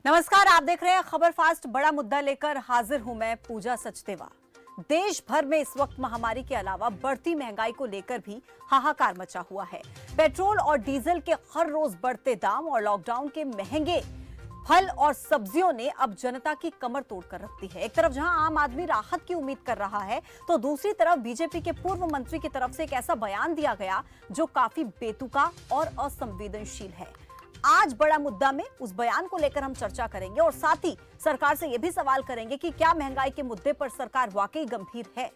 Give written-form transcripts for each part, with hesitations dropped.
नमस्कार, आप देख रहे हैं खबर फास्ट। बड़ा मुद्दा लेकर हाजिर हूं मैं पूजा सचदेवा। देश भर में इस वक्त महामारी के अलावा बढ़ती महंगाई को लेकर भी हाहाकार मचा हुआ है। पेट्रोल और डीजल के हर रोज बढ़ते दाम और लॉकडाउन के महंगे फल और सब्जियों ने अब जनता की कमर तोड़ कर रख दी है। एक तरफ जहां आम आदमी राहत की उम्मीद कर रहा है, तो दूसरी तरफ बीजेपी के पूर्व मंत्री की तरफ से एक ऐसा बयान दिया गया जो काफी बेतुका और असंवेदनशील है। आज बड़ा मुद्दा में उस बयान को लेकर हम चर्चा करेंगे और साथ ही सरकार से यह भी सवाल करेंगे कि क्या महंगाई के मुद्दे पर सरकार वाकई गंभीर है।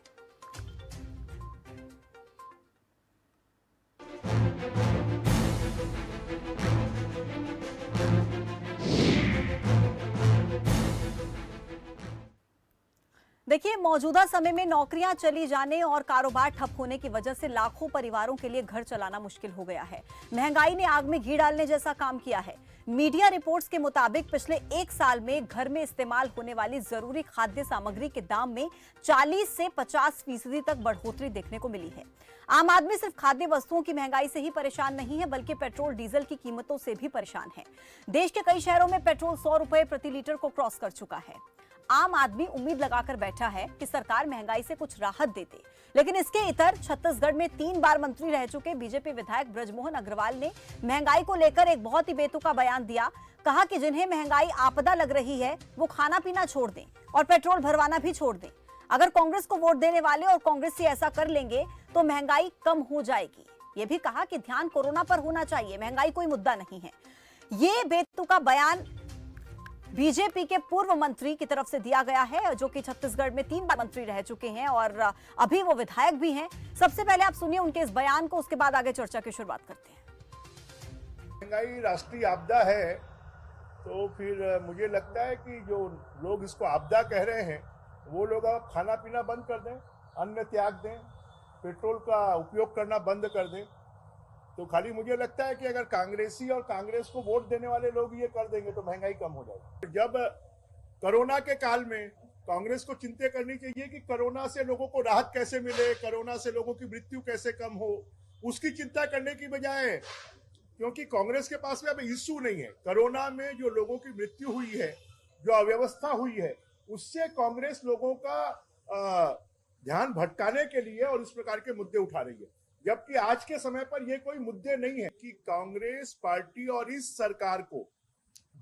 देखिए, मौजूदा समय में नौकरियां चली जाने और कारोबार ठप होने की वजह से लाखों परिवारों के लिए घर चलाना मुश्किल हो गया है। महंगाई ने आग में घी डालने जैसा काम किया है। मीडिया रिपोर्ट्स के मुताबिक पिछले एक साल में घर में इस्तेमाल होने वाली जरूरी खाद्य सामग्री के दाम में 40 से 50% तक बढ़ोतरी देखने को मिली है। आम आदमी सिर्फ खाद्य वस्तुओं की महंगाई से ही परेशान नहीं है, बल्कि पेट्रोल डीजल की कीमतों से भी परेशान है। देश के कई शहरों में पेट्रोल 100 रुपए प्रति लीटर को क्रॉस कर चुका है। आम आदमी उम्मीद लगाकर बैठा है कि सरकार महंगाई से कुछ राहत देते, लेकिन इसके इतर छत्तीसगढ़ में 3 बार मंत्री रह चुके बीजेपी विधायक ब्रजमोहन अग्रवाल ने महंगाई को लेकर एक बहुत ही बेतुका बयान दिया। कहा कि जिन्हें महंगाई आपदा लग रही है वो खाना पीना छोड़ दें और पेट्रोल भरवाना भी छोड़ दें। अगर कांग्रेस को वोट देने वाले और कांग्रेस से ऐसा कर लेंगे तो महंगाई कम हो जाएगी। ये भी कहा कि ध्यान कोरोना पर होना चाहिए, महंगाई कोई मुद्दा नहीं है। ये बेतुका बयान बीजेपी के पूर्व मंत्री की तरफ से दिया गया है, जो कि छत्तीसगढ़ में 3 बार मंत्री रह चुके हैं और अभी वो विधायक भी हैं। सबसे पहले आप सुनिए उनके इस बयान को, उसके बाद आगे चर्चा की शुरुआत करते हैं। महंगाई राष्ट्रीय आपदा है, तो फिर मुझे लगता है कि जो लोग इसको आपदा कह रहे हैं वो लोग अब खाना पीना बंद कर दें, अन्न त्याग दें, पेट्रोल का उपयोग करना बंद कर दें। तो खाली मुझे लगता है कि अगर कांग्रेसी और कांग्रेस को वोट देने वाले लोग ये कर देंगे तो महंगाई कम हो जाएगी। जब कोरोना के काल में कांग्रेस को चिंता करनी चाहिए कि कोरोना से लोगों को राहत कैसे मिले, कोरोना से लोगों की मृत्यु कैसे कम हो, उसकी चिंता करने की बजाय, क्योंकि कांग्रेस के पास में अब इश्यू नहीं है। कोरोना में जो लोगों की मृत्यु हुई है, जो अव्यवस्था हुई है, उससे कांग्रेस लोगों का ध्यान भटकाने के लिए और इस प्रकार के मुद्दे उठा रही है। जबकि आज के समय पर यह कोई मुद्दे नहीं है कि कांग्रेस पार्टी और इस सरकार को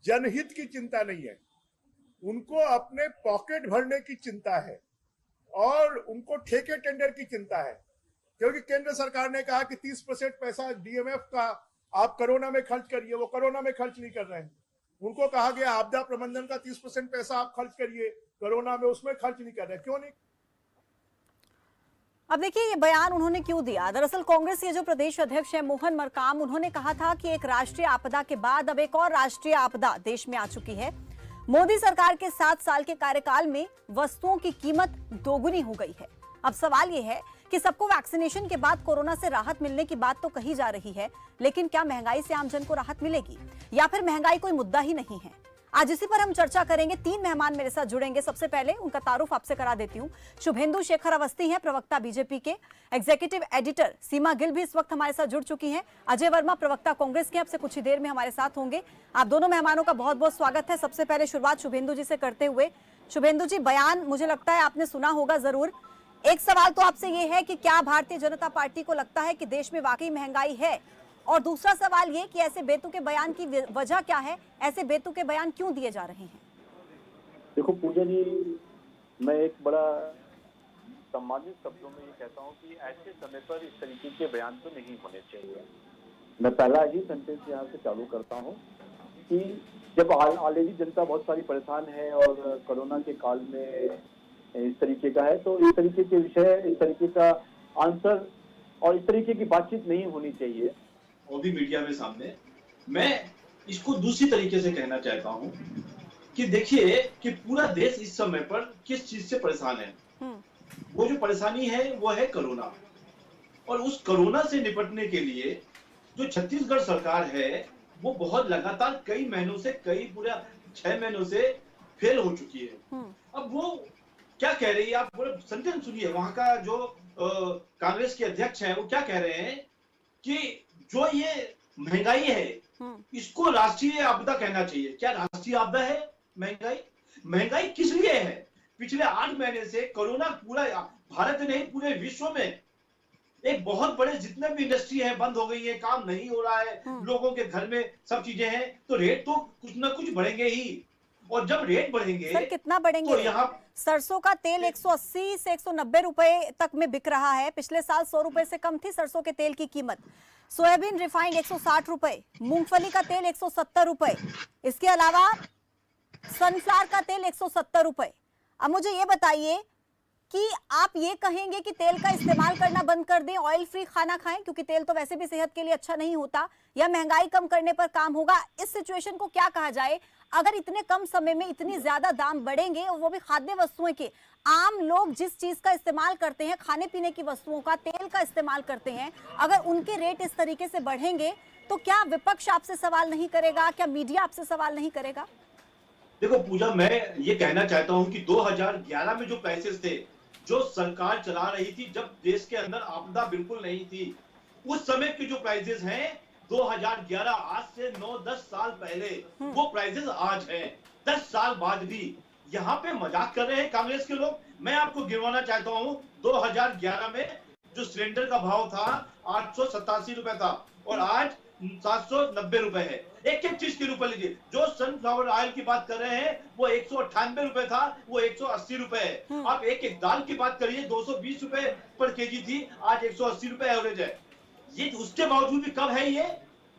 जनहित की चिंता नहीं है, उनको अपने पॉकेट भरने की चिंता है और उनको ठेके टेंडर की चिंता है। क्योंकि केंद्र सरकार ने कहा कि 30% पैसा डीएमएफ का आप कोरोना में खर्च करिए, वो कोरोना में खर्च नहीं कर रहे हैं। उनको कहा गया आपदा प्रबंधन का 30% पैसा आप खर्च करिए कोरोना में, उसमें खर्च नहीं कर रहे। क्यों नहीं? अब देखिए, ये बयान उन्होंने क्यों दिया। दरअसल कांग्रेस के जो प्रदेश अध्यक्ष है मोहन मरकाम, उन्होंने कहा था कि एक राष्ट्रीय आपदा के बाद अब एक और राष्ट्रीय आपदा देश में आ चुकी है। मोदी सरकार के 7 साल के कार्यकाल में वस्तुओं की कीमत दोगुनी हो गई है। अब सवाल ये है कि सबको वैक्सीनेशन के बाद कोरोना से राहत मिलने की बात तो कही जा रही है, लेकिन क्या महंगाई से आमजन को राहत मिलेगी या फिर महंगाई कोई मुद्दा ही नहीं है? आज इसी पर हम चर्चा करेंगे। 3 मेहमान मेरे साथ जुड़ेंगे। सबसे पहले उनका तारुफ आपसे करा देती हूँ। शुभेंदु शेखर अवस्थी हैं, प्रवक्ता बीजेपी के। एग्जीक्यूटिव एडिटर सीमा गिल भी इस वक्त हमारे साथ जुड़ चुकी हैं। अजय वर्मा, प्रवक्ता कांग्रेस के, अब से कुछ ही देर में हमारे साथ होंगे। आप दोनों मेहमानों का बहुत बहुत स्वागत है। सबसे पहले शुरुआत शुभेंदु जी से करते हुए। शुभेंदु जी, बयान मुझे लगता है आपने सुना होगा जरूर। एक सवाल तो आपसे ये है कि क्या भारतीय जनता पार्टी को लगता है कि देश में वाकई महंगाई है, और दूसरा सवाल ये कि ऐसे बेतुके बयान की वजह क्या है, ऐसे बेतुके बयान क्यों दिए जा रहे हैं? देखो पूजा जी, मैं एक बड़ा सम्मानित शब्दों में ये कहता हूँ कि ऐसे समय पर इस तरीके के बयान तो नहीं होने चाहिए। मैं पहला ही सेंटेंस यहाँ से चालू करता हूँ कि जब ऑलरेडी जनता बहुत सारी परेशान है और कोरोना के काल में इस तरीके का है, तो इस तरीके के विषय, इस तरीके का आंसर और इस तरीके की बातचीत नहीं होनी चाहिए। वो भी मीडिया में सामने। मैं इसको दूसरी तरीके से कहना चाहता हूं कि देखिए कि पूरा देश इस समय पर किस चीज से परेशान है। वो जो परेशानी है वो है कोरोना, और उस कोरोना से निपटने के लिए जो छत्तीसगढ़ सरकार है वो बहुत लगातार कई महीनों से, कई पूरा 6 महीनों से फेल हो चुकी है। अब वो क्या कह रही है, आप पूरा सेंटेंस सुनिए। वहां का जो कांग्रेस के अध्यक्ष है वो क्या कह रहे हैं कि जो ये महंगाई है इसको राष्ट्रीय आपदा कहना चाहिए। क्या राष्ट्रीय आपदा है महंगाई? महंगाई किस लिए है? पिछले 8 महीने से कोरोना पूरा भारत नहीं पूरे विश्व में एक बहुत बड़े जितने भी इंडस्ट्री है बंद हो गई है, काम नहीं हो रहा है, लोगों के घर में सब चीजें हैं, तो रेट तो कुछ ना कुछ बढ़ेंगे ही। और जब रेट बढ़ेंगे सर कितना बढ़ेंगे? तो यहाँ सरसों का तेल 180 से 190 रुपए तक में बिक रहा है। पिछले साल 100 रुपए से कम थी सरसों के तेल की कीमत। सोयाबीन रिफाइंड 160 रुपए, मूंगफली का तेल 170 रुपए, इसके अलावा सनफ्लावर का तेल 170 रुपए। अब मुझे ये बताइए कि आप ये कहेंगे कि तेल का इस्तेमाल करना बंद कर दें, ऑयल फ्री खाना खाएं क्योंकि तेल तो वैसे भी सेहत के लिए अच्छा नहीं होता, या महंगाई कम करने पर काम होगा? इस सिचुएशन को क्या कहा जाए अगर इतने कम समय में इतनी ज्यादा दाम बढ़ेंगे, और वो भी खाद्य वस्तुओं के? आम लोग जिस चीज का इस्तेमाल करते हैं, खाने पीने की वस्तुओं का, तेल का इस्तेमाल करते हैं, अगर उनके रेट इस तरीके से बढ़ेंगे तो क्या विपक्ष आपसे सवाल नहीं करेगा? क्या मीडिया आपसे सवाल नहीं करेगा? देखो पूजा, मैं ये कहना चाहता हूं कि 2011 में जो प्राइसेस थे, जो सरकार चला रही थी, जब देश के अंदर आपदा बिल्कुल नहीं थी, उस समय के जो प्राइसेस हैं 2011, आज से 9-10 साल पहले, वो प्राइसेस आज हैं 10 साल बाद भी। यहाँ पे मजाक कर रहे हैं कांग्रेस के लोग। मैं आपको गिनवाना चाहता हूँ, 2011 में जो सिलेंडर का भाव था 887 रुपए था और आज 790 रुपए है। एक एक चीज के रुपए लीजिए। जो सनफ्लावर ऑयल की बात कर रहे हैं वो 198 रुपए था, वो 180 रुपए है। आप एक एक दाल की बात करिए, 220 रुपए पर केजी थी, आज 180 रुपए एवरेज है। ये उसके बावजूद भी कब है ये?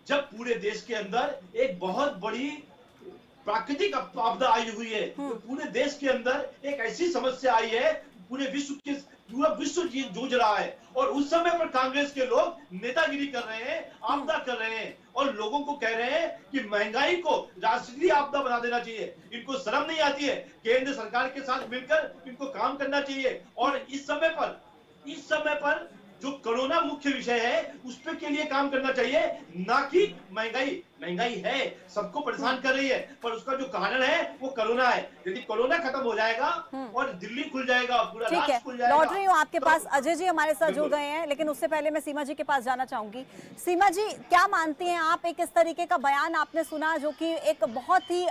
जब पूरे देश के अंदर एक बहुत बड़ी प्राकृतिक आपदा आई हुई है, तो पूरे देश के अंदर एक ऐसी समस्या आई है, पूरे पूरा विश्व जूझ रहा है, और उस समय पर कांग्रेस के लोग नेतागिरी कर रहे हैं, आपदा कर रहे हैं और लोगों को कह रहे हैं कि महंगाई को राष्ट्रीय आपदा बना देना चाहिए। इनको शर्म नहीं आती है? केंद्र सरकार के साथ मिलकर इनको काम करना चाहिए। और इस समय पर जो कोरोना मुख्य विषय है उस पे के लिए काम करना चाहिए, ना कि महंगाई है, सबको परेशान कर रही है, पर उसका जो कारण है वो कोरोना है। यदि कोरोना खत्म हो जाएगा और दिल्ली खुल जाएगा, पूरा राष्ट्र खुल जाएगा। लौट रही हूँ आपके तो पास। अजय जी हमारे साथ जुड़ गए हैं, लेकिन उससे पहले मैं सीमा जी के पास जाना चाहूंगी। सीमा जी, क्या मानती हैं आप? एक इस तरीके का बयान आपने सुना जो कि एक बहुत ही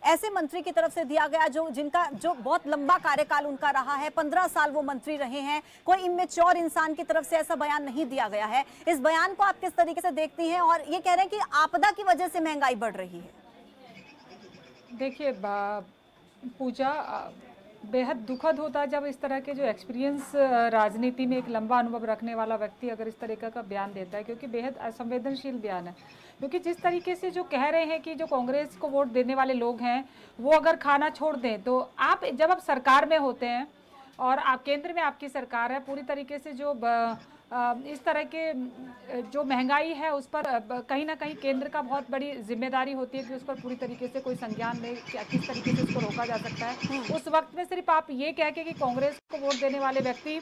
ऐसे मंत्री की तरफ से दिया गया जो बहुत लंबा कार्यकाल उनका रहा है, 15 साल वो मंत्री रहे हैं, कोई इमेच्योर इंसान की तरफ से ऐसा बयान नहीं दिया गया है। इस बयान को आप किस तरीके से देखती हैं? और ये कह रहे हैं कि आपदा की वजह से महंगाई बढ़ रही है। देखिए पूजा, बेहद दुखद होता जब इस तरह के जो एक्सपीरियंस राजनीति में एक लंबा अनुभव रखने वाला व्यक्ति अगर इस तरीके का बयान देता है, क्योंकि बेहद असंवेदनशील बयान है। क्योंकि जिस तरीके से जो कह रहे हैं कि जो कांग्रेस को वोट देने वाले लोग हैं वो अगर खाना छोड़ दें, तो जब आप सरकार में होते हैं और आप केंद्र में आपकी सरकार है, पूरी तरीके से जो इस तरह के जो महंगाई है उस पर कहीं ना कहीं केंद्र का बहुत बड़ी जिम्मेदारी होती है कि उस पर पूरी तरीके से कोई संज्ञान ले, किस तरीके से उसको रोका जा सकता है। उस वक्त में सिर्फ आप ये कह के कि कांग्रेस को वोट देने वाले व्यक्ति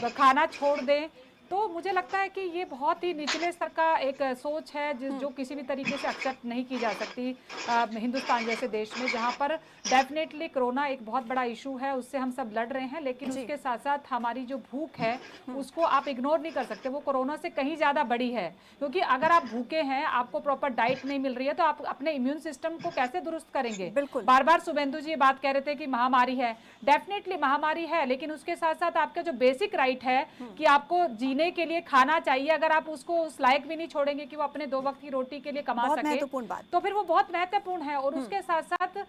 खाना छोड़ दें, तो मुझे लगता है कि ये बहुत ही निचले स्तर का एक सोच है जो किसी भी तरीके से एक्सेप्ट नहीं की जा सकती हिंदुस्तान जैसे देश में, जहां पर डेफिनेटली कोरोना एक बहुत बड़ा इशू है, उससे हम सब लड़ रहे हैं, लेकिन उसके साथ साथ हमारी जो भूख है उसको आप इग्नोर नहीं कर सकते। वो कोरोना से कहीं ज़्यादा बड़ी है, क्योंकि अगर आप भूखे हैं, आपको प्रॉपर डाइट नहीं मिल रही है, तो आप अपने इम्यून सिस्टम को कैसे दुरुस्त करेंगे? बार बार शुभेंदु जी बात कह रहे थे कि महामारी है, डेफिनेटली महामारी है, लेकिन उसके साथ साथ आपका जो बेसिक राइट है कि आपको जीने के लिए खाना चाहिए, अगर आप उसको उस लायक भी नहीं छोड़ेंगे कि वो अपने 2 वक्त की रोटी के लिए कमा सके, तो फिर वो बहुत महत्वपूर्ण है। और उसके साथ साथ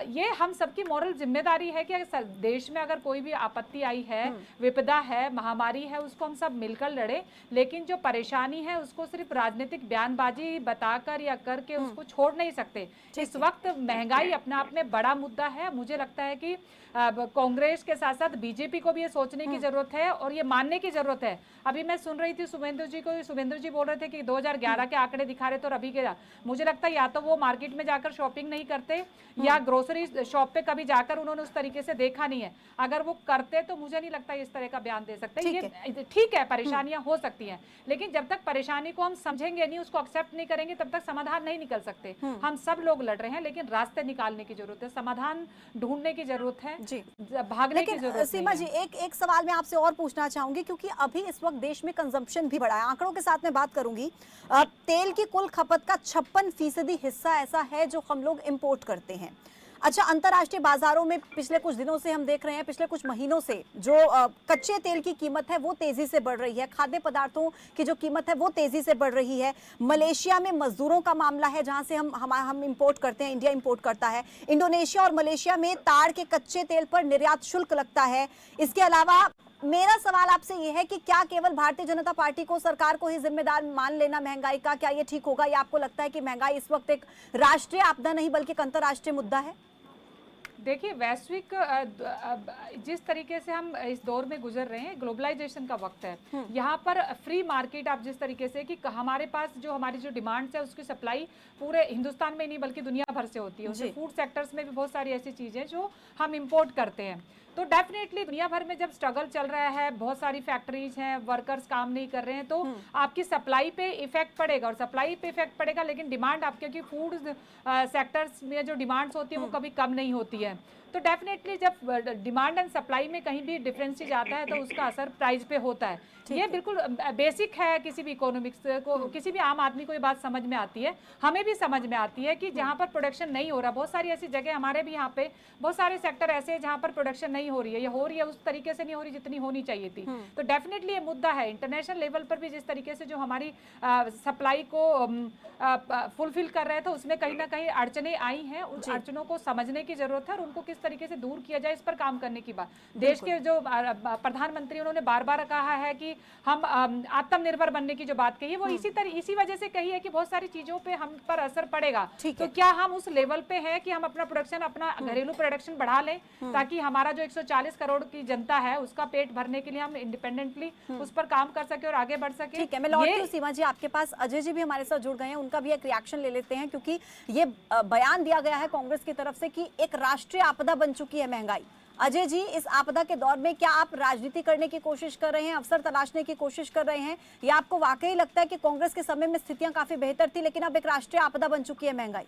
ये हम सबकी मॉरल जिम्मेदारी है कि देश में अगर कोई भी आपत्ति आई है, विपदा है, महामारी है, उसको हम सब मिलकर लड़े, लेकिन जो परेशानी है उसको सिर्फ राजनीतिक बयानबाजी बताकर या करके उसको छोड़ नहीं सकते। इस वक्त महंगाई अपने आप में बड़ा मुद्दा है। मुझे लगता है कि कांग्रेस के साथ साथ बीजेपी को भी ये सोचने की जरूरत है और ये मानने की जरूरत है। अभी मैं सुन रही थी शुभेंदु जी बोल रहे थे कि 2011 के आंकड़े दिखा रहे, तो अभी के मुझे लगता है या तो वो मार्केट में जाकर शॉपिंग नहीं करते या ग्रोसरी शॉप पे कभी जाकर उन्होंने उस तरीके से देखा नहीं है। अगर वो करते तो मुझे नहीं लगता इस तरह का बयान दे सकते। ये ठीक है, परेशानियां हो सकती हैं, लेकिन जब तक परेशानी को हम समझेंगे नहीं, उसको एक्सेप्ट नहीं करेंगे, तब तक समाधान नहीं निकल सकते। हम सब लोग लड़ रहे हैं, लेकिन रास्ते निकालने की जरूरत है, समाधान ढूंढने की जरूरत है, भागने की जरूरत नहीं है। सीमा जी, एक सवाल मैं आपसे और पूछना चाहूंगी, क्योंकि अभी इस वक्त देश में कंजम्पशन भी बढ़ा है। आंकड़ों के साथ मैं बात करूंगी, तेल की कुल खपत का 56% हिस्सा ऐसा है जो हम लोग इंपोर्ट करते हैं। अच्छा, अंतर्राष्ट्रीय बाजारों में पिछले कुछ दिनों से हम देख रहे हैं, पिछले कुछ महीनों से जो कच्चे तेल की कीमत है वो तेजी से बढ़ रही है, खाद्य पदार्थों की जो कीमत है वो तेजी से बढ़ रही है। मलेशिया में मजदूरों का मामला है जहां से हम इंपोर्ट करते हैं, इंडिया इंपोर्ट करता है। इंडोनेशिया और मलेशिया में ताड़ के कच्चे तेल पर निर्यात शुल्क लगता है। इसके अलावा मेरा सवाल आपसे ये है कि क्या केवल भारतीय जनता पार्टी को, सरकार को ही जिम्मेदार मान लेना महंगाई का, क्या ये ठीक होगा, या आपको लगता है कि महंगाई इस वक्त एक राष्ट्रीय आपदा नहीं बल्कि एक अंतर्राष्ट्रीय मुद्दा है? देखिए, वैश्विक जिस तरीके से हम इस दौर में गुजर रहे हैं, ग्लोबलाइजेशन का वक्त है। यहाँ पर फ्री मार्केट, आप जिस तरीके से कि हमारे पास जो हमारी जो डिमांड्स है उसकी सप्लाई पूरे हिंदुस्तान में नहीं बल्कि दुनिया भर से होती है। उसमें फूड सेक्टर्स में भी बहुत सारी ऐसी चीज़ें जो हम इंपोर्ट करते हैं। तो डेफिनेटली दुनिया भर में जब स्ट्रगल चल रहा है, बहुत सारी फैक्ट्रीज हैं, वर्कर्स काम नहीं कर रहे हैं, तो आपकी सप्लाई पे इफेक्ट पड़ेगा। और सप्लाई पे इफेक्ट पड़ेगा लेकिन डिमांड आपके, क्योंकि फूड सेक्टर्स में जो डिमांड्स होती है वो कभी कम नहीं होती है। तो डेफिनेटली जब डिमांड एंड सप्लाई में कहीं भी डिफरेंसेस आता है तो उसका असर प्राइस पे होता है। ये बिल्कुल बेसिक है, किसी भी इकोनॉमिक्स को, किसी भी आम आदमी को ये बात समझ में आती है। हमें भी समझ में आती है कि जहाँ पर प्रोडक्शन नहीं हो रहा, बहुत सारी ऐसी जगह हमारे भी यहाँ पे बहुत सारे सेक्टर ऐसे हैं जहाँ पर प्रोडक्शन नहीं हो रही है, या हो रही है उस तरीके से नहीं हो रही जितनी होनी चाहिए थी। तो डेफिनेटली ये मुद्दा है। इंटरनेशनल लेवल पर भी जिस तरीके से जो हमारी सप्लाई को फुलफिल कर रहे थे उसमें कहीं ना कहीं अड़चने आई हैं। उन अड़चनों को समझने की जरूरत है और उनको किस तरीके से दूर किया जाए इस पर काम करने की बात। देश के जो प्रधानमंत्री उन्होंने बार बार कहा है कि हम आत्मनिर्भर बनने की जो बात कही है वो इसी वजह से कही है कि बहुत सारी चीजों पे हम पर असर पड़ेगा। तो क्या हम उस लेवल पे हैं कि हम अपना प्रोडक्शन, अपना घरेलू प्रोडक्शन बढ़ा लें ताकि हमारा जो 140 करोड़ की जनता है उसका पेट भरने के लिए हम इंडिपेंडेंटली उस पर काम कर सके और आगे बढ़ सके। ठीक है, मैं लौटती हूं सीमा जी आपके पास। अजय जी भी हमारे साथ जुड़ गए हैं, उनका भी एक रिएक्शन ले लेते हैं, क्योंकि ये बयान दिया गया है कांग्रेस की तरफ से कि एक राष्ट्रीय आपदा बन चुकी है महंगाई। अजय जी, इस आपदा के दौर में क्या आप राजनीति करने की कोशिश कर रहे हैं, अवसर तलाशने की कोशिश कर रहे हैं, या आपको वाकई लगता है कि कांग्रेस के समय में स्थितियां काफी बेहतर थी लेकिन अब एक राष्ट्रीय आपदा बन चुकी है महंगाई?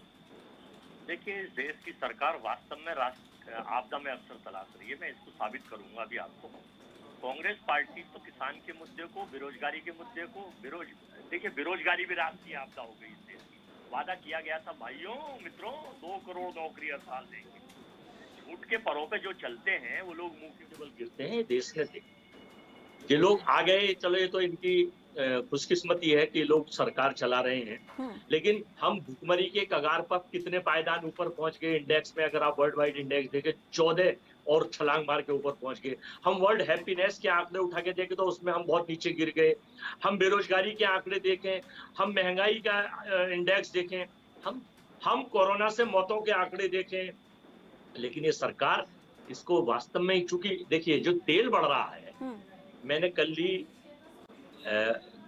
देखिए, देश की सरकार वास्तव में आपदा में अवसर तलाश रही है। मैं इसको साबित करूंगा अभी आपको। कांग्रेस पार्टी तो किसान के मुद्दे को, बेरोजगारी के मुद्दे को, देखिए बेरोजगारी भी राष्ट्रीय आपदा हो गई इस देश की। वादा किया गया था भाइयों मित्रों 2 करोड़ नौकरी हर साल देंगे। झूठ के परों पे जो चलते हैं वो लोग मुंह के बल गिरते हैं। देश ने ये लोग आ गए, चलो ये तो इनकी खुशकिस्मती है कि लोग सरकार चला रहे हैं, लेकिन हम भुखमरी के कगार पर कितने पायदान ऊपर पहुंच गए इंडेक्स में। अगर आप वर्ल्ड वाइड इंडेक्स देखें 14 और छलांग मार के ऊपर पहुंच गए। हम वर्ल्ड हैप्पीनेस के आंकड़े उठा के देखें तो उसमें हम बहुत नीचे गिर गए। हम बेरोजगारी के आंकड़े देखें, हम महंगाई का इंडेक्स देखें, हम कोरोना से मौतों के आंकड़े देखें, लेकिन ये सरकार इसको वास्तव में, चूंकि देखिए जो तेल बढ़ रहा है, मैंने कल ही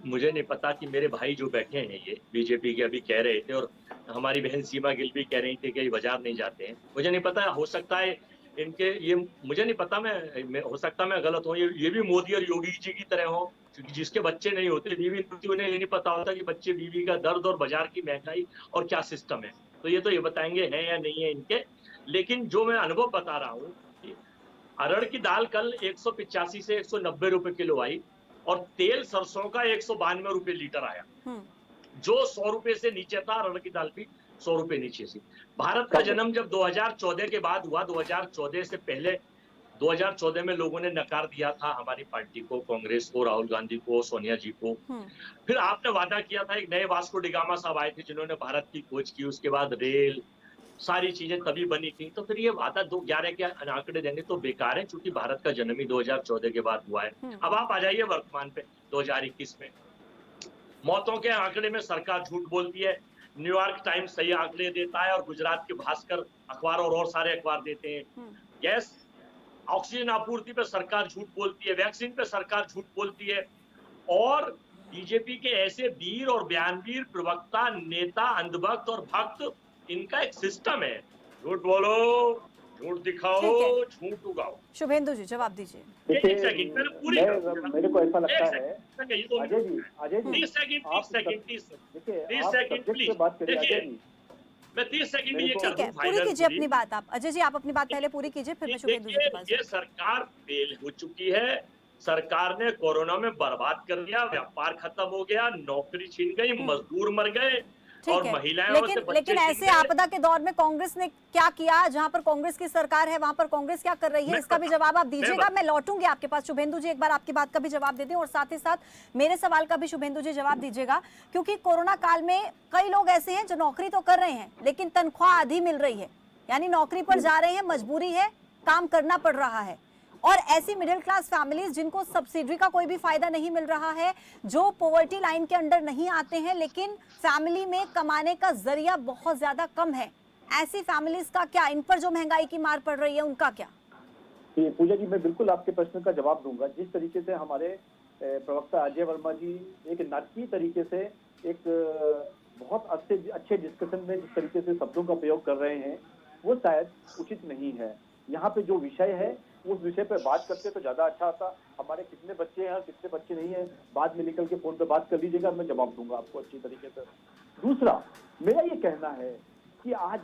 मुझे नहीं पता कि मेरे भाई जो बैठे हैं ये बीजेपी के अभी कह रहे थे, और हमारी बहन सीमा गिल भी कह रही थी कि ये बाजार नहीं जाते हैं। मुझे नहीं पता, हो सकता है इनके ये, मुझे नहीं पता, मैं हो सकता मैं गलत हूँ, ये भी मोदी और योगी जी की तरह हो, क्योंकि जिसके बच्चे नहीं होते बीवी, उन्हें ये नहीं पता होता कि बच्चे बीवी का दर्द और बाजार की महंगाई और क्या सिस्टम है। तो ये बताएंगे है या नहीं है इनके। लेकिन जो मैं अनुभव बता रहा हूँ, अरहर की दाल कल 185 से 190 रुपए किलो आई और तेल सरसों का 192 रुपए लीटर आया, जो 100 रुपए से नीचे था। अरहर की दाल भी 100 रुपए नीचे थी। भारत का जन्म जब 2014 के बाद हुआ, 2014 से पहले 2014 में लोगों ने नकार दिया था हमारी पार्टी को, कांग्रेस को, राहुल गांधी को, सोनिया जी को। फिर आपने वादा किया था, एक नए वास्को डिगामा साहब आए थे जिन्होंने भारत की खोज की, उसके बाद रेल, सारी चीजें तभी बनी थी। तो फिर ये वादा 2011 के आंकड़े देंगे तो बेकार है, क्योंकि भारत का जन्म ही 2014 के बाद हुआ है। अब आप आ जाइए वर्तमान पे 2021 में, मौतों के आंकड़े में सरकार झूठ बोलती है। न्यूयॉर्क टाइम्स सही आंकड़े देता है और गुजरात के भास्कर अखबार और सारे अखबार देते हैं। गैस ऑक्सीजन आपूर्ति पे सरकार झूठ बोलती है, वैक्सीन पे सरकार झूठ बोलती है। और बीजेपी के ऐसे वीर और बयानवीर प्रवक्ता, नेता, अंधभक्त और भक्त, इनका एक सिस्टम है, झूठ बोलो, झूठ दिखाओ, झूठ उगाओ। शुभेंदु जी जवाब दीजिए। मेरे को ऐसा लगता है अजय जी 30 सेकंड देखिए बात करिए अजय जी। मैं 30 सेकंड में ये ठीक है, पूरी कीजिए अपनी बात आप। अजय जी आप अपनी बात पहले पूरी कीजिए, फिर मैं शुभेंदु जी के पास। ये सरकार फेल हो चुकी है। सरकार ने कोरोना में बर्बाद कर दिया, व्यापार खत्म हो गया, नौकरी छीन गई, मजदूर मर गए और ठीक है, महिलाएं और लेकिन बच्चे लेकिन छीन ऐसे गए। आपदा के दौर में कांग्रेस ने क्या किया? जहां पर कांग्रेस की सरकार है वहां पर कांग्रेस क्या कर रही है, मैं इसका भी बता- जवाब आप दीजिएगा। मैं मैं लौटूंगी आपके पास। शुभेंदु जी, एक बार आपकी बात का भी जवाब दे दें और साथ ही साथ मेरे सवाल का भी शुभेंदु जी जवाब दीजिएगा, क्योंकि कोरोना काल में कई लोग ऐसे हैं जो नौकरी तो कर रहे हैं लेकिन तनख्वाह आधी मिल रही है, यानी नौकरी पर जा रहे हैं, मजबूरी है, काम करना पड़ रहा है। और ऐसी मिडिल क्लास फैमिलीज जिनको सब्सिडी का कोई भी फायदा नहीं मिल रहा है, जो पॉवर्टी लाइन के अंडर नहीं आते हैं लेकिन फैमिली में कमाने का जरिया बहुत ज्यादा कम है, ऐसी फैमिलीज का क्या? इन पर जो महंगाई की मार पड़ रही है उनका क्या? पूजा जी, मैं बिल्कुल आपके प्रश्न का जवाब दूंगा। जिस तरीके से हमारे प्रवक्ता अजय वर्मा जी एक नाटकीय तरीके से एक बहुत अच्छे डिस्कशन में जिस तरीके से शब्दों का प्रयोग कर रहे हैं, वो शायद उचित नहीं है। यहाँ पे जो विषय है उस विषय पे बात करते तो ज्यादा अच्छा होता। हमारे कितने बच्चे हैं, कितने बच्चे नहीं है, बाद में निकल के फोन पे बात कर लीजिएगा, मैं जवाब दूंगा आपको अच्छी तरीके से। दूसरा, मेरा ये कहना है कि आज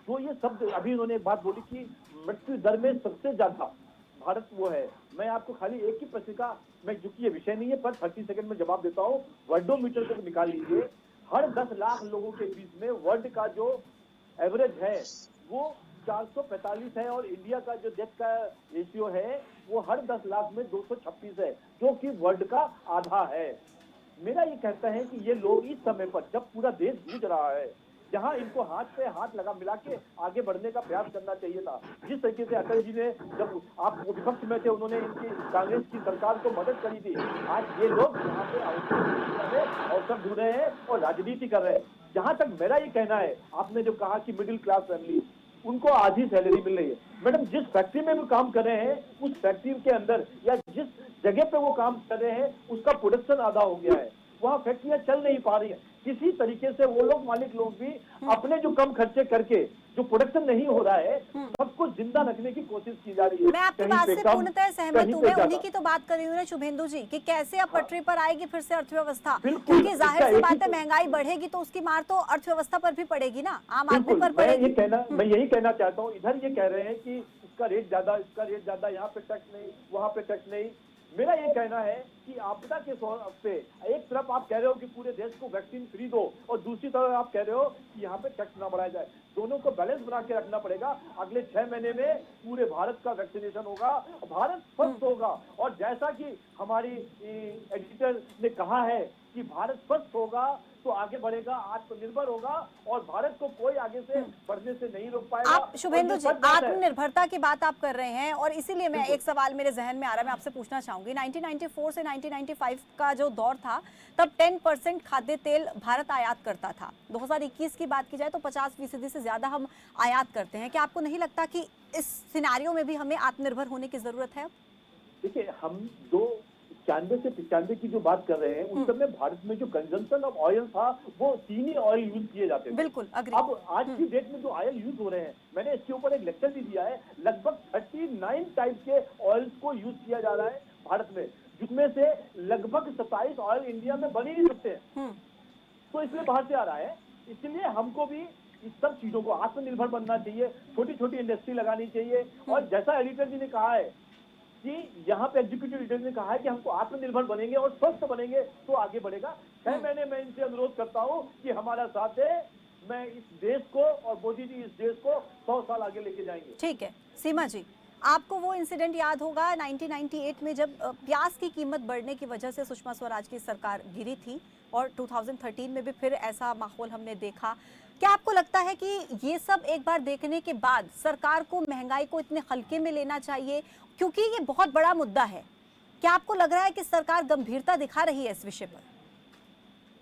जो ये शब्द अभी उन्होंने एक बात बोली कि मृत्यु दर में सबसे ज्यादा भारत वो है, मैं आपको खाली एक ही प्रश्न का, मैं चूंकि ये विषय नहीं है पर 30 सेकंड में जवाब देता हूँ। वर्ल्डोमीटर को निकाल लीजिए, हर 10 लाख लोगों के बीच में वर्ल्ड का जो एवरेज है वो 445 है और इंडिया का जो डेथ का रेशियो है वो हर 10 लाख में 236 है, जो कि वर्ल्ड का आधा है। मेरा ये कहता है कि ये लोग इस समय पर जब पूरा देश जूझ रहा है, जहां इनको हाथ पे हाथ लगा मिला के आगे बढ़ने का प्रयास करना चाहिए था। जिस तरीके से अटल जी ने, जब आप विपक्ष में थे, उन्होंने इनकी कांग्रेस की सरकार को मदद करी थी, आज ये लोग यहाँ पे अवसर ढूंढ रहे हैं और राजनीति कर रहे हैं। जहां तक मेरा ये कहना है, आपने जो कहा कि मिडिल क्लास फैमिली, उनको आधी सैलरी मिल रही है। मैडम, जिस फैक्ट्री में वो काम कर रहे हैं उस फैक्ट्री के अंदर या जिस जगह पे वो काम कर रहे हैं उसका प्रोडक्शन आधा हो गया है, वहाँ फैक्ट्रियां चल नहीं पा रही है। किसी तरीके से वो लोग, मालिक लोग भी अपने जो कम खर्चे करके जो प्रोडक्शन नहीं हो रहा है, सबको जिंदा रखने की कोशिश की जा रही है। मैं आपकी कहीं बात पे से कम, पूर्णतः सहमत कहीं हूँ। पे मैं ज्यादा। उन्हीं की तो बात कर रही हूँ ना शुभेंदु जी, कि कैसे अब पटरी पर आएगी फिर से अर्थव्यवस्था, बिल्कुल, क्योंकि जाहिर इसका सी एक बात ही है तो- महंगाई बढ़ेगी तो उसकी मार तो अर्थव्यवस्था पर भी पड़ेगी ना, आम आदमी बिल्कुल, पर पड़ेगी। मैं यही कहना चाहता हूँ। इधर ये कह रहे हैं कि इसका रेट ज्यादा, इसका रेट ज्यादा, यहाँ पे टैक्स नहीं, वहाँ पे टैक्स नहीं। मेरा ये कहना है कि आपदा के पे एक तरफ आप कह रहे हो कि पूरे देश को वैक्सीन फ्री दो और दूसरी तरफ आप कह रहे हो कि यहाँ पे टैक्स ना बढ़ाया जाए। दोनों को बैलेंस बना के रखना पड़ेगा। अगले 6 महीने में पूरे भारत का वैक्सीनेशन होगा, भारत स्वस्थ होगा। और जैसा कि हमारी एडिटर ने कहा है कि भारत स्वस्थ होगा तो आगे बढ़ेगा, आत्मनिर्भर होगा और भारत को कोई आगे से बढ़ने से नहीं रोक पाएगा। आप शुभेंदु और जी, ये सच बात है। आत्मनिर्भरता की बात आप कर रहे हैं और इसीलिए मैं एक सवाल मेरे जहन में आ रहा है, मैं आपसे पूछना चाहूंगी। 1994 से 1995 का जो दौर था, तब 10% खाद्य तेल भारत आयात करता था। 2021 की बात की जाए तो 50% से ज्यादा हम आयात करते हैं। क्या आपको नहीं लगता कि इस सिनेरियो में भी हमें आत्मनिर्भर होने की जरूरत है? देखिए, हम 91 से 95 की जो बात कर रहे हैं, उस समय भारत में जो कंजम्पशन ऑफ ऑयल था वो चीनी ऑयल यूज किए जाते थे। बिल्कुल, अग्री। अब आज की डेट में जो ऑयल यूज हो रहे हैं, मैंने इसके ऊपर एक लेक्चर भी दिया है, लगभग 39 टाइप के ऑयल को यूज किया जा रहा है भारत में, जिसमें से लगभग 27 ऑयल इंडिया में बन ही नहीं सकते हैं। तो इसलिए बाहर से आ रहा है। इसलिए हमको भी इस सब चीजों को आत्मनिर्भर बनना चाहिए, छोटी छोटी इंडस्ट्री लगानी चाहिए। और जैसा एडिटर जी ने कहा है कि यहाँ पे एग्जीक्यूटिव लीडर ने कहा है कि हमको आत्मनिर्भर बनेंगे और स्वस्थ बनेंगे तो आगे बढ़ेगा। 6 महीने में इनसे अनुरोध करता हूँ कि हमारा साथ है। मैं इस देश को और मोदी जी इस देश को 100 साल आगे लेके जाएंगे। ठीक है। सीमा जी, आपको वो इंसिडेंट याद होगा 1998 में जब प्याज की कीमत बढ़ने की वजह से सुषमा स्वराज की सरकार गिरी थी और 2013 में भी फिर ऐसा माहौल हमने देखा। क्या आपको लगता है कि ये सब एक बार देखने के बाद सरकार को महंगाई को इतने हल्के में लेना चाहिए, क्योंकि ये बहुत बड़ा मुद्दा है? क्या आपको लग रहा है कि सरकार गंभीरता दिखा रही है इस विषय पर?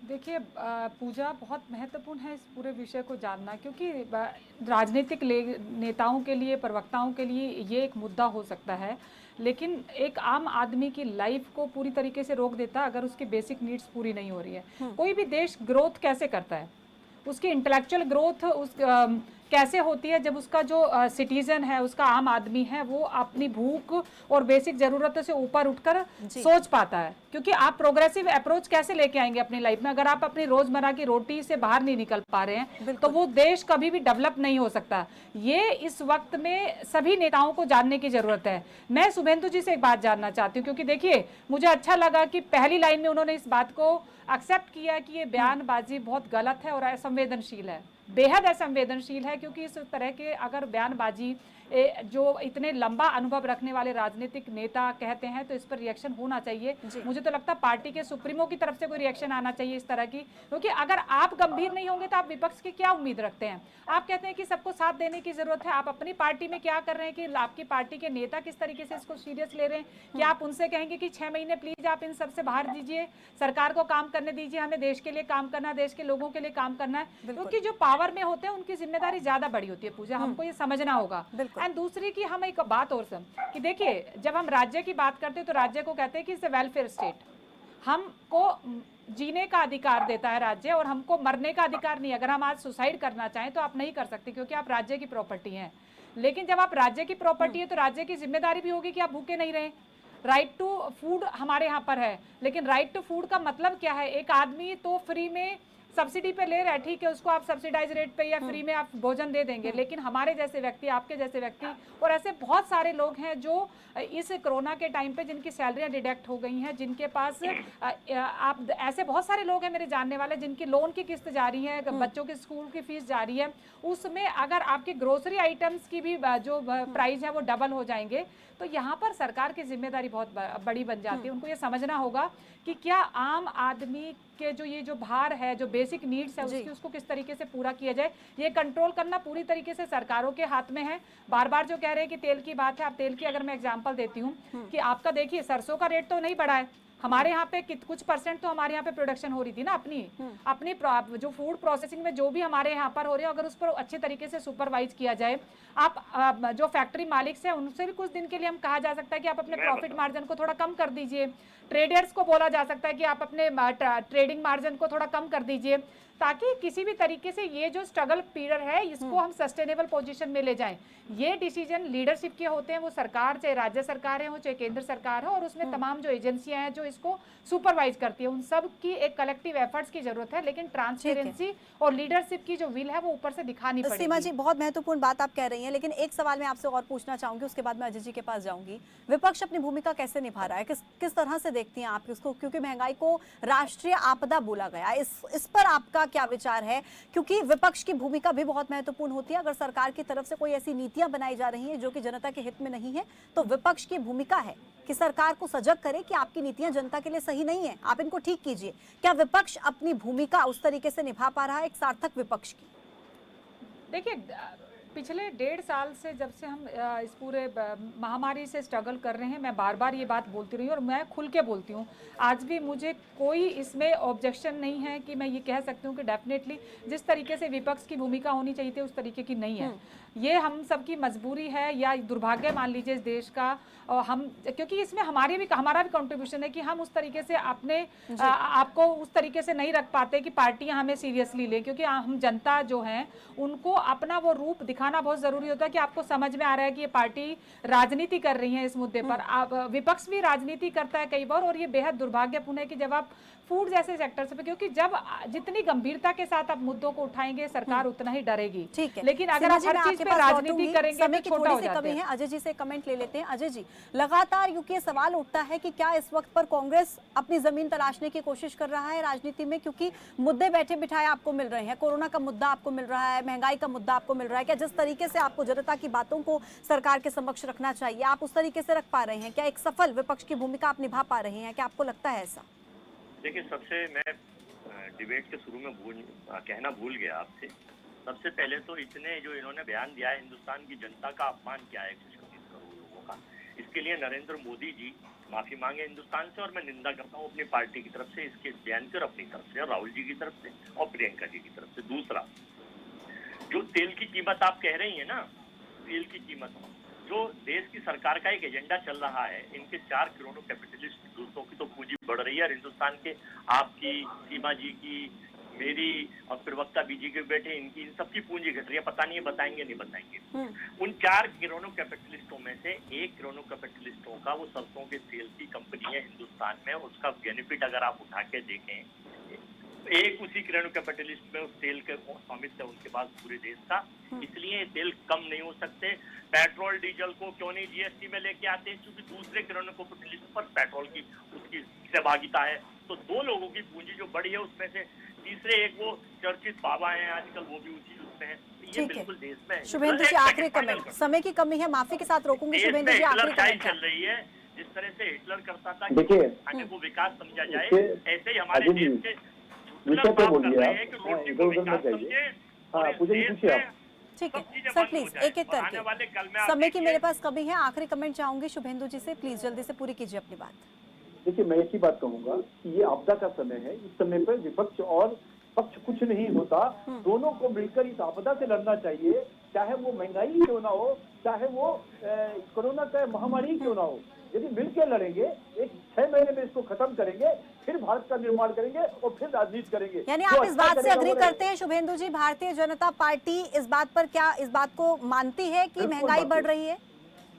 देखिए पूजा, बहुत महत्वपूर्ण है इस पूरे विषय को जानना, क्योंकि राजनीतिक नेताओं के लिए, प्रवक्ताओं के लिए ये एक मुद्दा हो सकता है, लेकिन एक आम आदमी की लाइफ को पूरी तरीके से रोक देता है अगर उसकी बेसिक नीड्स पूरी नहीं हो रही है। कोई भी देश ग्रोथ कैसे करता है, उसकी इंटेलेक्चुअल ग्रोथ, कैसे होती है जब उसका जो सिटीजन है, उसका आम आदमी है, वो अपनी भूख और बेसिक जरूरतों से ऊपर उठकर सोच पाता है। क्योंकि आप प्रोग्रेसिव अप्रोच कैसे लेके आएंगे अपनी लाइफ में अगर आप अपनी रोजमर्रा की रोटी से बाहर नहीं निकल पा रहे हैं, तो वो देश कभी भी डेवलप नहीं हो सकता। ये इस वक्त में सभी नेताओं को जानने की जरूरत है। मैं शुभेंदु जी से एक बात जानना चाहती हूँ, क्योंकि देखिए मुझे अच्छा लगा कि पहली लाइन में उन्होंने इस बात को एक्सेप्ट किया कि ये बयानबाजी बहुत गलत है और असंवेदनशील है, बेहद असंवेदनशील है। क्योंकि इस तरह के अगर बयानबाजी जो इतने लंबा अनुभव रखने वाले राजनीतिक नेता कहते हैं, तो इस पर रिएक्शन होना चाहिए। मुझे तो लगता है पार्टी के सुप्रीमो की तरफ से कोई रिएक्शन आना चाहिए इस तरह की, क्योंकि अगर आप गंभीर नहीं होंगे तो आप विपक्ष की क्या उम्मीद रखते हैं। आप कहते हैं कि सबको साथ देने की जरूरत है, आप अपनी पार्टी में क्या कर रहे हैं कि आपकी पार्टी के नेता किस तरीके से इसको सीरियस ले रहे हैं? कि आप उनसे कहेंगे कि 6 महीने प्लीज आप इन सबसे बाहर दीजिए, सरकार को काम करने दीजिए, हमें देश के लिए काम करना है, देश के लोगों के लिए काम करना है। क्योंकि जो पावर में होते हैं उनकी जिम्मेदारी ज्यादा बड़ी होती है पूजा, हमको ये समझना होगा। एंड दूसरी की हम एक बात और कि देखिए जब हम राज्य की बात करते हैं तो राज्य को कहते हैं कि इट्स अ वेलफेयर स्टेट, हमको जीने का अधिकार देता है राज्य, और हमको मरने का अधिकार नहीं। अगर हम आज सुसाइड करना चाहें तो आप नहीं कर सकते, क्योंकि आप राज्य की प्रॉपर्टी हैं। लेकिन जब आप राज्य की प्रॉपर्टी है तो राज्य की जिम्मेदारी भी होगी कि आप भूखे नहीं रहें। राइट टू फूड हमारे यहाँ पर है, लेकिन राइट टू फूड का मतलब क्या है? एक आदमी तो फ्री में सब्सिडी पे ले रहा है, ठीक है, उसको आप सब्सिडाइज रेट पे या फ्री में आप भोजन दे देंगे। लेकिन हमारे जैसे व्यक्ति, आपके जैसे व्यक्ति और ऐसे बहुत सारे लोग हैं जो इस कोरोना के टाइम पे जिनकी सैलरियां डिडक्ट हो गई हैं, जिनके पास आप ऐसे बहुत सारे लोग हैं मेरे जानने वाले जिनकी लोन की किस्त जा रही है, बच्चों के स्कूल की फीस जा रही है। उसमें अगर आपके ग्रोसरी आइटम्स की भी जो प्राइस है वो डबल हो जाएंगे, तो यहाँ पर सरकार की जिम्मेदारी बहुत बड़ी बन जाती है। उनको ये समझना होगा कि क्या आम आदमी के जो भार है, जो बेसिक नीड्स है उसको किस तरीके से पूरा किया जाए, ये कंट्रोल करना पूरी तरीके से सरकारों के हाथ में है। बार बार जो कह रहे हैं कि तेल की बात है, आप तेल की अगर मैं एग्जांपल देती हूँ कि आपका देखिए सरसों का रेट तो नहीं बढ़ा है, हमारे यहाँ पे कुछ परसेंट तो हमारे यहाँ पे प्रोडक्शन हो रही थी ना अपनी जो फूड प्रोसेसिंग में जो भी हमारे यहाँ पर हो रहे हैं, अगर उस पर अच्छे तरीके से सुपरवाइज किया जाए। आप जो फैक्ट्री मालिक से उनसे भी कुछ दिन के लिए हम कहा जा सकता है कि आप अपने प्रॉफिट मार्जिन को थोड़ा कम कर दीजिए। ट्रेडर्स को बोला जा सकता है कि आप अपने ट्रेडिंग मार्जिन को थोड़ा कम कर दीजिए, ताकि किसी भी तरीके से ये जो स्ट्रगल पीरियड है इसको हम सस्टेनेबल पोजीशन में ले जाएं। ये डिसीजन लीडरशिप के होते हैं, वो सरकार, चाहे राज्य सरकार है हो चाहे केंद्र सरकार है, और उसमें तमाम जो एजेंसियां हैं जो इसको सुपरवाइज करती है, उन सब की एक कलेक्टिव एफर्ट्स की जरूरत है। लेकिन ट्रांसपेरेंसी और लीडरशिप की जो विल है वो ऊपर से दिखानी पड़ेगी। सीमा जी, बहुत महत्वपूर्ण बात आप कह रही हैं, लेकिन एक सवाल मैं आपसे और पूछना चाहूंगी, उसके बाद मैं अजय जी के पास जाऊंगी। विपक्ष अपनी भूमिका कैसे निभा रहा है, किस तरह से देखती हैं आप इसको? क्योंकि महंगाई को राष्ट्रीय आपदा बोला गया, इस पर आपका क्या विचार है? क्योंकि विपक्ष की भूमिका भी बहुत महत्वपूर्ण होती है। अगर सरकार की तरफ से कोई ऐसी नीतियां बनाई जा रही हैं जो कि जनता के हित में नहीं है, तो विपक्ष की भूमिका है कि सरकार को सजग करे कि आपकी नीतियां जनता के लिए सही नहीं है, आप इनको ठीक कीजिए। क्या विपक्ष अपनी भूमिका उस तरीके से निभा पा रहा है, एक सार्थक विपक्ष की? देखिए पिछले 1.5 साल से जब से हम इस पूरे महामारी से स्ट्रगल कर रहे हैं, मैं बार बार ये बात बोलती रही हूँ और मैं खुल के बोलती हूँ। आज भी मुझे कोई इसमें ऑब्जेक्शन नहीं है कि मैं ये कह सकती हूँ कि डेफिनेटली जिस तरीके से विपक्ष की भूमिका होनी चाहिए थी उस तरीके की नहीं है। ये हम सबकी मजबूरी है या दुर्भाग्य मान लीजिए इस देश का। हम क्योंकि इसमें हमारा भी कंट्रीब्यूशन है कि हम उस तरीके से अपने आपको उस तरीके से नहीं रख पाते कि पार्टियां हमें सीरियसली लें, क्योंकि हम जनता जो है उनको अपना वो रूप दिखाना बहुत जरूरी होता है कि आपको समझ में आ रहा है कि ये पार्टी राजनीति कर रही है इस मुद्दे पर। विपक्ष भी राजनीति करता है कई बार, और ये बेहद दुर्भाग्यपूर्ण है कि जब आप फूड जैसे सेक्टर से, क्योंकि जब जितनी गंभीरता के साथ आप मुद्दों को उठाएंगे सरकार उतना ही डरेगी। ठीक है, लेकिन अगर आप हर चीज पे राजनीति करेंगे तो छोटा हो जाता है। अजय जी से कमेंट ले लेते हैं। अजय जी, लगातार ये सवाल उठता है कि क्या इस वक्त पर कांग्रेस अपनी जमीन तलाशने की कोशिश कर रहा है राजनीति में, क्योंकि मुद्दे बैठे बिठाए आपको मिल रहे हैं, कोरोना का मुद्दा आपको मिल रहा है, महंगाई का मुद्दा आपको मिल रहा है। क्या जिस तरीके से आपको जनता की बातों को सरकार के समक्ष रखना चाहिए आप उस तरीके से रख पा रहे हैं? क्या एक सफल विपक्ष की भूमिका आप निभा पा रहे हैं? क्या आपको लगता है ऐसा? देखिए, सबसे मैं डिबेट के शुरू में कहना भूल गया आपसे। सबसे पहले तो इन्होंने बयान दिया है, हिंदुस्तान की जनता का अपमान किया है 136 करोड़ लोगों का। इसके लिए नरेंद्र मोदी जी माफी मांगे हिंदुस्तान से, और मैं निंदा करता हूँ अपनी पार्टी की तरफ से इसके बयान की और अपनी तरफ से, और राहुल जी की तरफ से और प्रियंका जी की तरफ से। दूसरा, जो तेल की कीमत आप कह रही है ना, तेल की कीमत जो देश की सरकार का एक एजेंडा चल रहा है, इनके 4 करोड़ कैपिटलिस्ट दूसरों की तो पूंजी बढ़ रही है, और हिंदुस्तान के आपकी, सीमा जी की, मेरी और प्रवक्ता बीजेपी बैठे, इनकी इन सबकी पूंजी घट रही है, पता नहीं है बताएंगे नहीं बताएंगे। उन 4 क्रोनो कैपिटलिस्टों में से एक क्रोनो कैपिटलिस्टों का वो सरसों के तेल की कंपनी है हिंदुस्तान में, उसका बेनिफिट अगर आप उठा के देखें, एक उसी क्रोनो कैपिटलिस्ट में उस तेल के स्वामित्व है उनके पास पूरे देश का, इसलिए तेल कम नहीं हो सकते। पेट्रोल डीजल को क्यों नहीं जीएसटी में लेके आते हैं, क्योंकि दूसरे क्रोनो कैपिटलिस्ट पर पेट्रोल की उसकी सहभागिता है। तो 2 लोगों की पूंजी जो बड़ी है उसमें से तीसरे एक वो चर्चित बाबा हैं आजकल, वो भी उसी उसमें है। तो ये बिल्कुल देश में है। शुभेंदु जी आखिरी कमेंट, समय की कमी है, माफी के साथ रोकूंगी। शुभेंदु जी आखिरी कमेंट चल रही है, जिस तरह से हिटलर करता था देखिए, खाने को विकास समझा जाए, ऐसे ही हमारे देश के विषय पे बोलिए आप, रोटी को विकास समझे। हाँ पूजा जी पूछिए आप। ठीक है सर, प्लीज एक एक करके, समय की मेरे पास कमी है, आखिरी कमेंट चाहूंगी शुभेंदु जी से, प्लीज जल्दी से पूरी कीजिए अपनी बात। देखिए मैं एक ही बात कहूंगा कि ये आपदा का समय है, इस समय पर विपक्ष और पक्ष कुछ नहीं होता, दोनों को मिलकर इस आपदा से लड़ना चाहिए, चाहे वो महंगाई क्यों ना हो, चाहे वो कोरोना का महामारी क्यों ना हो। यदि मिलकर लड़ेंगे, एक 6 महीने में इसको खत्म करेंगे, फिर भारत का निर्माण करेंगे और फिर राजनीति करेंगे। यानी आप इस बात से अग्री करते हैं शुभेंदु जी, भारतीय जनता पार्टी इस बात पर क्या इस बात को मानती है कि महंगाई बढ़ रही है?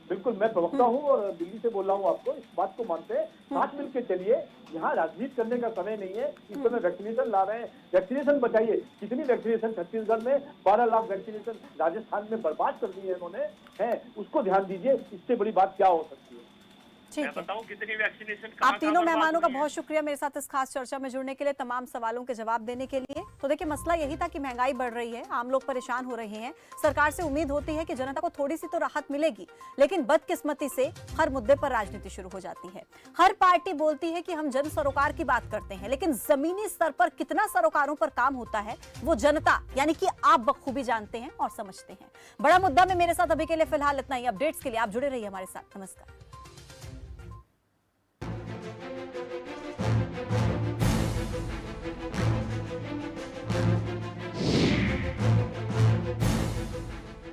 बिल्कुल, मैं प्रवक्ता हूँ और दिल्ली से बोल रहा हूँ आपको, इस बात को मानते हैं, साथ मिलकर चलिए। यहाँ राजनीति करने का समय नहीं है, इस समय वैक्सीनेशन ला रहे हैं, वैक्सीनेशन बचाइए। कितनी वैक्सीनेशन छत्तीसगढ़ में 12 लाख वैक्सीनेशन राजस्थान में बर्बाद कर दी है इन्होंने, है उसको ध्यान दीजिए, इससे बड़ी बात क्या हो सकती है। ठीक है, बताऊं कितनी वैक्सीनेशन। आप तीनों मेहमानों का बहुत शुक्रिया मेरे साथ इस खास चर्चा में जुड़ने के लिए, तमाम सवालों के जवाब देने के लिए। तो देखिए मसला यही था कि महंगाई बढ़ रही है, आम लोग परेशान हो रहे हैं, सरकार से उम्मीद होती है कि जनता को थोड़ी सी तो राहत मिलेगी, लेकिन बदकिस्मती से हर मुद्दे पर राजनीति शुरू हो जाती है। हर पार्टी बोलती है कि हम जन सरोकार की बात करते हैं, लेकिन जमीनी स्तर पर कितना सरोकारों पर काम होता है वो जनता यानी कि आप बखूबी जानते हैं और समझते हैं। बड़ा मुद्दा में मेरे साथ अभी के लिए फिलहाल इतना ही। अपडेट्स के लिए आप जुड़े रहिए हमारे साथ। नमस्कार।